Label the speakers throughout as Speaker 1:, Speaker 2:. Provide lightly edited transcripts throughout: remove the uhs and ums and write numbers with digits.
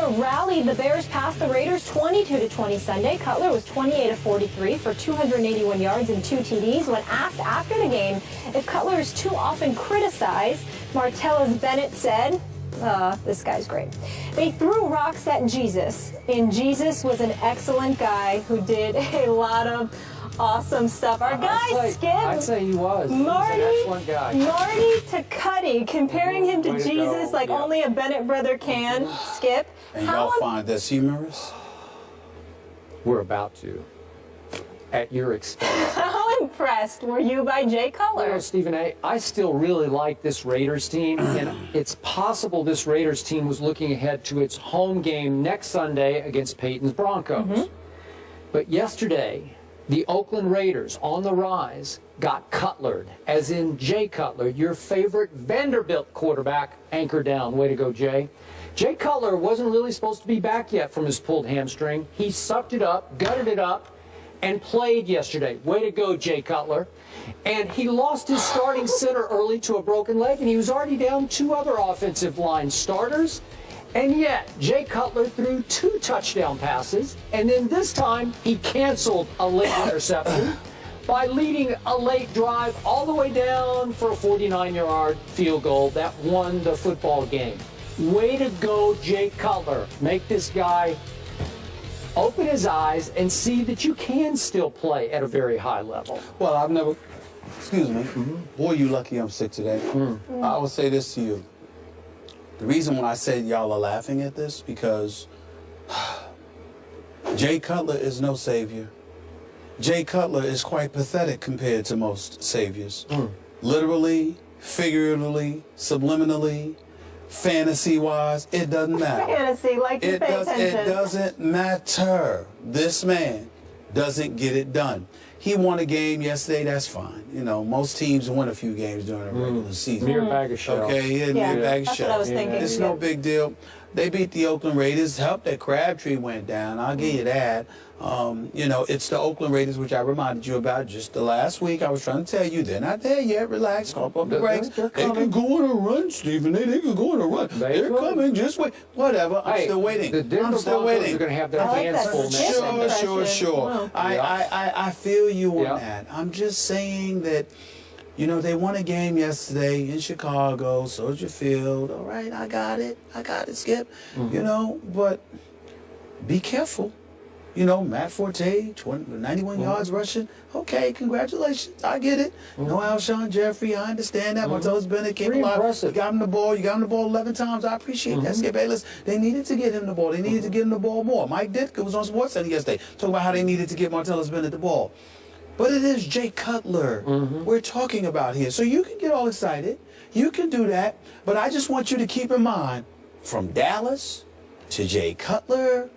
Speaker 1: Cutler rallied the Bears past the Raiders 22-20 Sunday. Cutler was 28 of 43 for 281 yards and 2 TDs. When asked after the game if Cutler is too often criticized, Martellus Bennett said, this guy's great. They threw rocks at Jesus, and Jesus was an excellent guy who did a lot of awesome stuff. Our guy, Skip.
Speaker 2: I'd say he was.
Speaker 1: Marty,
Speaker 2: he was an excellent guy.
Speaker 1: Marty to Cuddy, comparing him to Jesus like only a Bennett brother can. Skip.
Speaker 3: And y'all find this humorous?
Speaker 2: We're about to. At your expense.
Speaker 1: How impressed were you by Jay Cutler?
Speaker 2: Well, Stephen A., I still really like this Raiders team, and it's possible this Raiders team was looking ahead to its home game next Sunday against Peyton's Broncos. But yesterday, the Oakland Raiders, on the rise, got Cutlered, as in Jay Cutler, your favorite Vanderbilt quarterback, anchor down. Way to go, Jay. Jay Cutler wasn't really supposed to be back yet from his pulled hamstring. He sucked it up, gutted it up, and played yesterday. Way to go, Jay Cutler. And he lost his starting center early to a broken leg, and he was already down 2 other offensive line starters. And yet, Jay Cutler threw 2 touchdown passes, and then this time he canceled a late interception by leading a late drive all the way down for a 49-yard field goal that won the football game. Way to go, Jay Cutler. Make this guy open his eyes and see that you can still play at a very high level.
Speaker 3: Well, I've never, excuse me, boy, you lucky I'm sick today. I will say this to you. The reason when I said y'all are laughing at this, because Jay Cutler is no savior. Jay Cutler is quite pathetic compared to most saviors. Literally, figuratively, subliminally, fantasy-wise, it doesn't matter.
Speaker 1: Fantasy, like you pay attention.
Speaker 3: It doesn't matter. This man doesn't get it done. He won a game yesterday, that's fine. You know, most teams win a few games during a regular season.
Speaker 2: Mere bag of shells.
Speaker 3: Okay, mere bag of shells.
Speaker 1: That's what I was thinking.
Speaker 3: It's no big deal. They beat the Oakland Raiders. Helped that Crabtree went down. I'll give you that. You know, it's the Oakland Raiders, which I reminded you about just the last week. I was trying to tell you, they're not there yet. Relax. Pump up the brakes. They can go on a run, Stephen. They can go on a run. They're coming. Just wait. Whatever. I'm still waiting.
Speaker 2: The Denver Broncos are going to have their hands full next
Speaker 3: Sure.
Speaker 1: Wow.
Speaker 3: I feel you on that. I'm just saying that, you know, they won a game yesterday in Chicago, Soldier Field. All right, I got it, Skip. You know, but be careful. You know, Matt Forte, 91 yards rushing. Okay, congratulations. I get it. No Alshon Jeffrey, I understand that. Martellus Bennett came alive. You got him the ball. You got him the ball 11 times. I appreciate that, Skip Bayless. They needed to get him the ball. They needed to get him the ball more. Mike Ditka was on SportsCenter yesterday talking about how they needed to get Martellus Bennett the ball. But it is Jay Cutler we're talking about here. So you can get all excited. You can do that. But I just want you to keep in mind, from Dallas to Jay Cutler,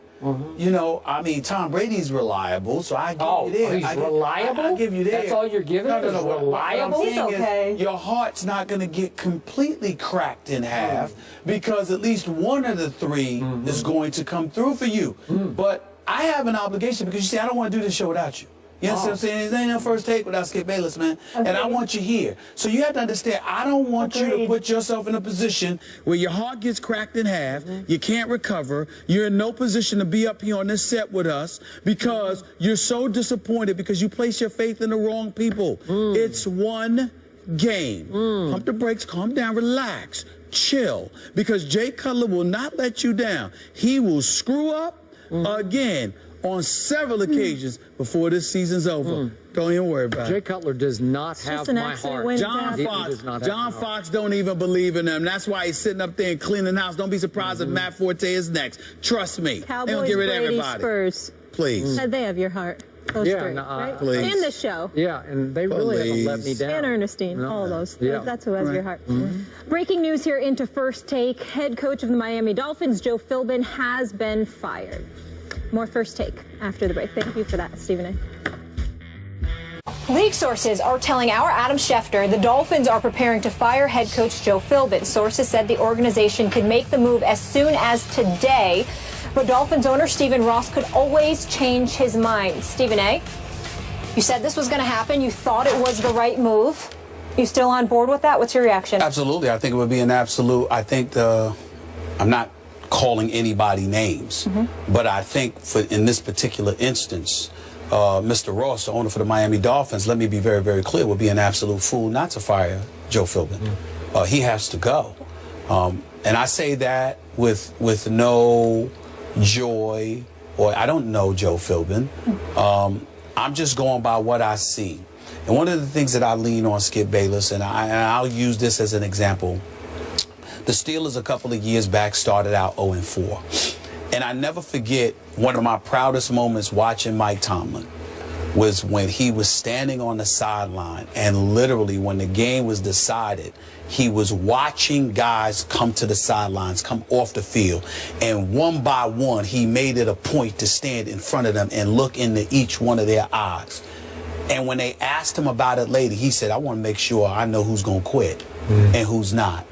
Speaker 3: you know, I mean, Tom Brady's reliable, so I give you there.
Speaker 2: He's reliable?
Speaker 3: I give you there.
Speaker 2: That's all you're giving?
Speaker 3: No.
Speaker 2: Reliable?
Speaker 3: What I'm saying is your heart's not going to get completely cracked in half because at least one of the 3 is going to come through for you. But I have an obligation because, you see, I don't want to do this show without you. You know what I'm saying? It ain't no first take without Skip Bayless, man. And I want you here. So you have to understand, I don't want you to put yourself in a position where your heart gets cracked in half, you can't recover, you're in no position to be up here on this set with us because you're so disappointed because you place your faith in the wrong people. It's one game. Pump the brakes, calm down, relax, chill, because Jay Cutler will not let you down. He will screw up again on several occasions before this season's over. Don't even worry about it.
Speaker 2: Jay Cutler does not have my heart.
Speaker 3: John Fox don't even believe in him. That's why he's sitting up there and cleaning the house. Don't be surprised if Matt Forte is next. Trust me.
Speaker 4: Cowboys,
Speaker 3: they don't get rid of
Speaker 4: Brady,
Speaker 3: everybody.
Speaker 4: Spurs.
Speaker 3: Please.
Speaker 4: They have your heart. Those 3, right?
Speaker 3: Please.
Speaker 4: And the show.
Speaker 2: Yeah, and they really haven't let me down.
Speaker 4: And Ernestine, all those. That's who has your heart.
Speaker 1: Breaking news here into First Take. Head coach of the Miami Dolphins, Joe Philbin, has been fired. More First Take after the break. Thank you for that, Stephen A. League sources are telling our Adam Schefter the Dolphins are preparing to fire head coach Joe Philbin. Sources said the organization could make the move as soon as today, but Dolphins owner Stephen Ross could always change his mind. Stephen A., you said this was going to happen. You thought it was the right move. You still on board with that? What's your reaction?
Speaker 3: Absolutely. I think it would be an absolute. I think I'm not calling anybody names. But I think in this particular instance, Mr. Ross, the owner for the Miami Dolphins, let me be very, very clear, would be an absolute fool not to fire Joe Philbin. He has to go. And I say that with no joy, or I don't know Joe Philbin. I'm just going by what I see. And one of the things that I lean on, Skip Bayless, and I'll use this as an example, the Steelers a couple of years back started out 0-4. And I never forget one of my proudest moments watching Mike Tomlin was when he was standing on the sideline, and literally when the game was decided, he was watching guys come to the sidelines, come off the field, and one by one he made it a point to stand in front of them and look into each one of their eyes. And when they asked him about it later, he said, I want to make sure I know who's going to quit and who's not.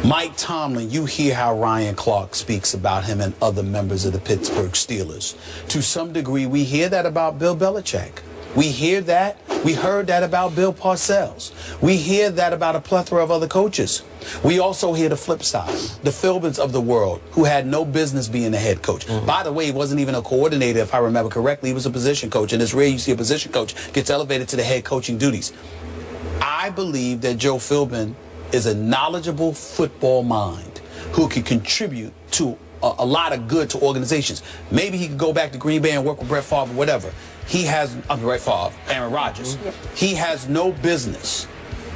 Speaker 3: Mike Tomlin, you hear how Ryan Clark speaks about him and other members of the Pittsburgh Steelers. To some degree, we hear that about Bill Belichick. We hear that. We heard that about Bill Parcells. We hear that about a plethora of other coaches. We also hear the flip side, the Philbins of the world, who had no business being the head coach. By the way, he wasn't even a coordinator, if I remember correctly. He was a position coach, and it's rare you see a position coach gets elevated to the head coaching duties. I believe that Joe Philbin is a knowledgeable football mind who can contribute to a lot of good to organizations. Maybe he could go back to Green Bay and work with Brett Favre or whatever. He has, Brett Favre, Aaron Rodgers. He has no business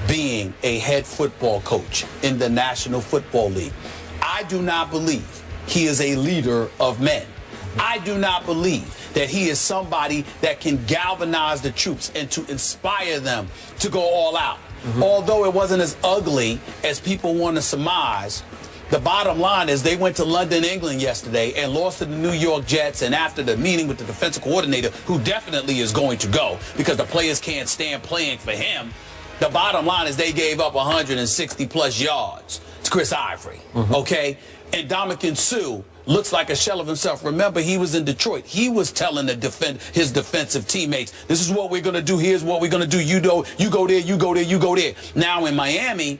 Speaker 3: being a head football coach in the National Football League. I do not believe he is a leader of men. I do not believe that he is somebody that can galvanize the troops and to inspire them to go all out. Although it wasn't as ugly as people want to surmise, the bottom line is they went to London, England yesterday and lost to the New York Jets, and after the meeting with the defensive coordinator, who definitely is going to go because the players can't stand playing for him, the bottom line is they gave up 160-plus yards to Chris Ivory, okay? And Ndamukong Suh looks like a shell of himself. Remember, he was in Detroit. He was telling his defensive teammates, this is what we're going to do. Here's what we're going to do. You go there, you go there, you go there. Now in Miami,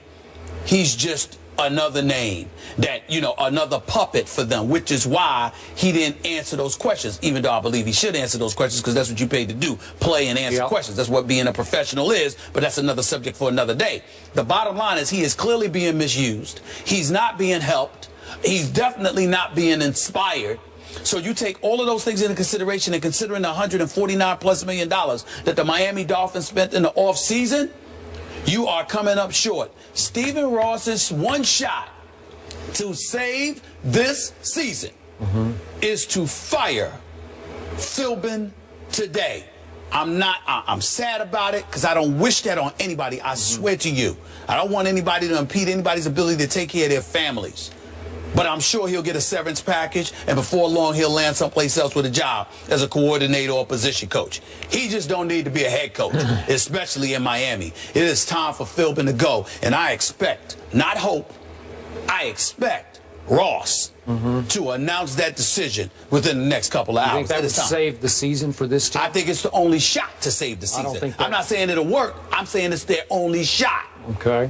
Speaker 3: he's just another name that, another puppet for them, which is why he didn't answer those questions, even though I believe he should answer those questions because that's what you paid to do, play and answer questions. That's what being a professional is, but that's another subject for another day. The bottom line is he is clearly being misused. He's not being helped. He's definitely not being inspired. So you take all of those things into consideration, and considering the $149+ million that the Miami Dolphins spent in the offseason, you are coming up short. Stephen Ross's one shot to save this season is to fire Philbin today. I'm sad about it because I don't wish that on anybody. I swear to you. I don't want anybody to impede anybody's ability to take care of their families. But I'm sure he'll get a severance package, and before long he'll land someplace else with a job as a coordinator or position coach. He just don't need to be a head coach, especially in Miami. It is time for Philbin to go, and I expect, not hope, I expect Ross to announce that decision within the next couple of hours.
Speaker 2: You think that would save the season for this team?
Speaker 3: I think it's the only shot to save the season.
Speaker 2: I don't think
Speaker 3: I'm not saying it'll work. I'm saying it's their only shot.
Speaker 2: Okay.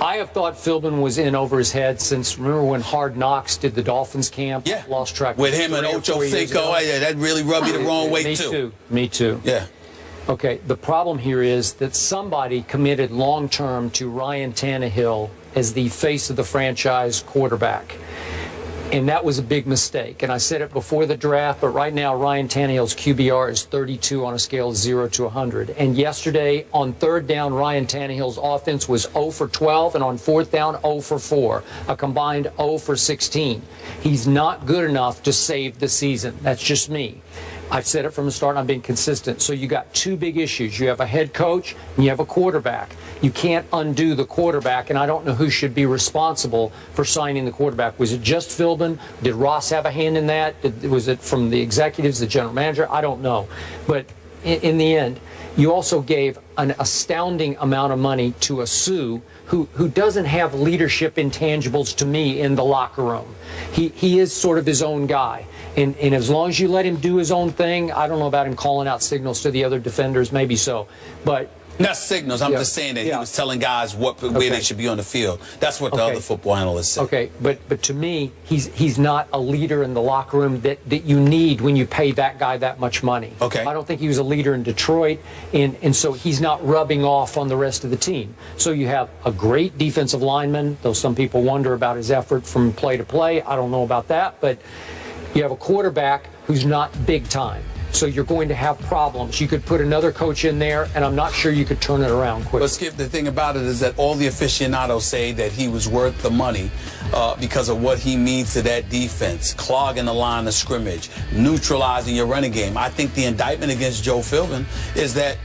Speaker 2: I have thought Philbin was in over his head since, remember when Hard Knocks did the Dolphins camp?
Speaker 3: Yeah.
Speaker 2: Lost track.
Speaker 3: With him and Ocho Cinco. Yeah, that really rubbed me the wrong way, too.
Speaker 2: Me too.
Speaker 3: Yeah.
Speaker 2: Okay, the problem here is that somebody committed long-term to Ryan Tannehill as the face of the franchise quarterback. And that was a big mistake. And I said it before the draft, but right now Ryan Tannehill's QBR is 32 on a scale of 0 to 100. And yesterday, on third down, Ryan Tannehill's offense was 0 for 12, and on fourth down, 0 for 4, a combined 0 for 16. He's not good enough to save the season. That's just me. I've said it from the start, and I've been consistent. So you got two big issues. You have a head coach, and you have a quarterback. You can't undo the quarterback, and I don't know who should be responsible for signing the quarterback. Was it just Philbin? Did Ross have a hand in that? Was it from the executives, the general manager? I don't know. But in the end, you also gave an astounding amount of money to a Suh who doesn't have leadership intangibles to me in the locker room. He is sort of his own guy. And as long as you let him do his own thing, I don't know about him calling out signals to the other defenders, maybe so. But
Speaker 3: Not signals. I'm just saying that he was telling guys where they should be on the field. That's what the other football analysts say.
Speaker 2: Okay, but to me, he's not a leader in the locker room that you need when you pay that guy that much money.
Speaker 3: Okay.
Speaker 2: I don't think he was a leader in Detroit, and so he's not rubbing off on the rest of the team. So you have a great defensive lineman, though some people wonder about his effort from play to play. I don't know about that, but you have a quarterback who's not big time. So you're going to have problems. You could put another coach in there, and I'm not sure you could turn it around quickly.
Speaker 3: But Skip, the thing about it is that all the aficionados say that he was worth the money because of what he means to that defense, clogging the line of scrimmage, neutralizing your running game. I think the indictment against Joe Philbin is that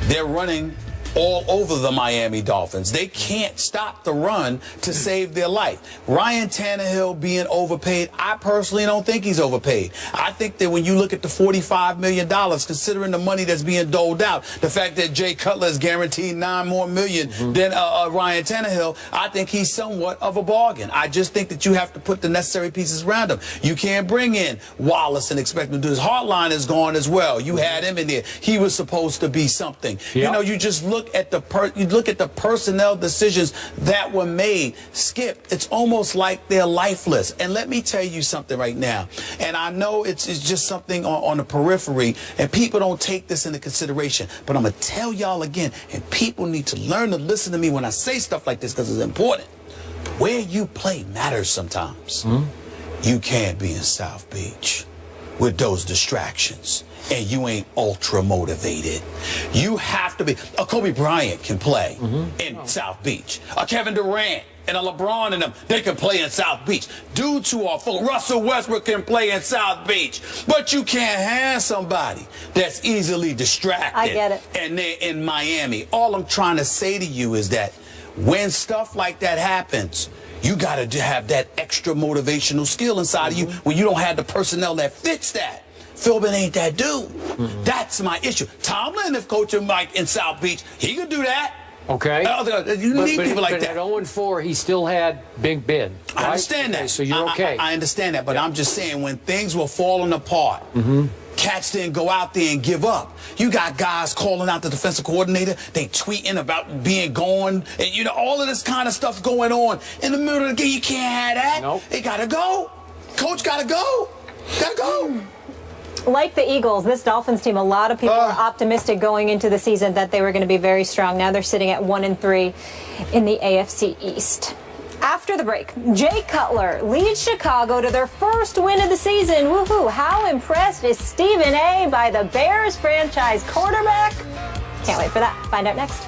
Speaker 3: they're running all over the Miami Dolphins. They can't stop the run to save their life. Ryan Tannehill being overpaid, I personally don't think he's overpaid. I think that when you look at the $45 million, considering the money that's being doled out, the fact that Jay Cutler is guaranteed $9 more million than Ryan Tannehill, I think he's somewhat of a bargain. I just think that you have to put the necessary pieces around him. You can't bring in Wallace and expect him to do his Hardline is gone as well. You had him in there. He was supposed to be something. You know, you just look at the personnel decisions that were made. Skip, it's almost like they're lifeless. And let me tell you something right now. And I know it's just something on the periphery, and people don't take this into consideration. But I'm going to tell y'all again, and people need to learn to listen to me when I say stuff like this because it's important. Where you play matters sometimes. You can't be in South Beach with those distractions and you ain't ultra motivated. You have to be. A Kobe Bryant can play in South Beach. A Kevin Durant and a LeBron and them, they can play in South Beach. Dudes who are full. Russell Westbrook can play in South Beach. But you can't have somebody that's easily distracted.
Speaker 1: I get it.
Speaker 3: And they're in Miami. All I'm trying to say to you is that when stuff like that happens, you got to have that extra motivational skill inside of you when you don't have the personnel that fits that. Philbin ain't that dude. That's my issue. Tomlin, if coaching Mike in South Beach, he could do that.
Speaker 2: Okay.
Speaker 3: You need people like that.
Speaker 2: But at 0-4, he still had Big Ben. Right?
Speaker 3: I understand that.
Speaker 2: So you're okay.
Speaker 3: I understand that, but I'm just saying when things were falling apart, cats didn't go out there and give up. You got guys calling out the defensive coordinator. They tweeting about being gone. And, you know, all of this kind of stuff going on. In the middle of the game, you can't have that.
Speaker 2: Nope.
Speaker 3: They got to go. Coach got to go. Got to go.
Speaker 1: Like the Eagles, this Dolphins team, a lot of people were optimistic going into the season that they were going to be very strong. Now they're sitting at 1-3 in the AFC East. After the break, Jay Cutler leads Chicago to their first win of the season. Woohoo! How impressed is Stephen A. by the Bears franchise quarterback? Can't wait for that. Find out next.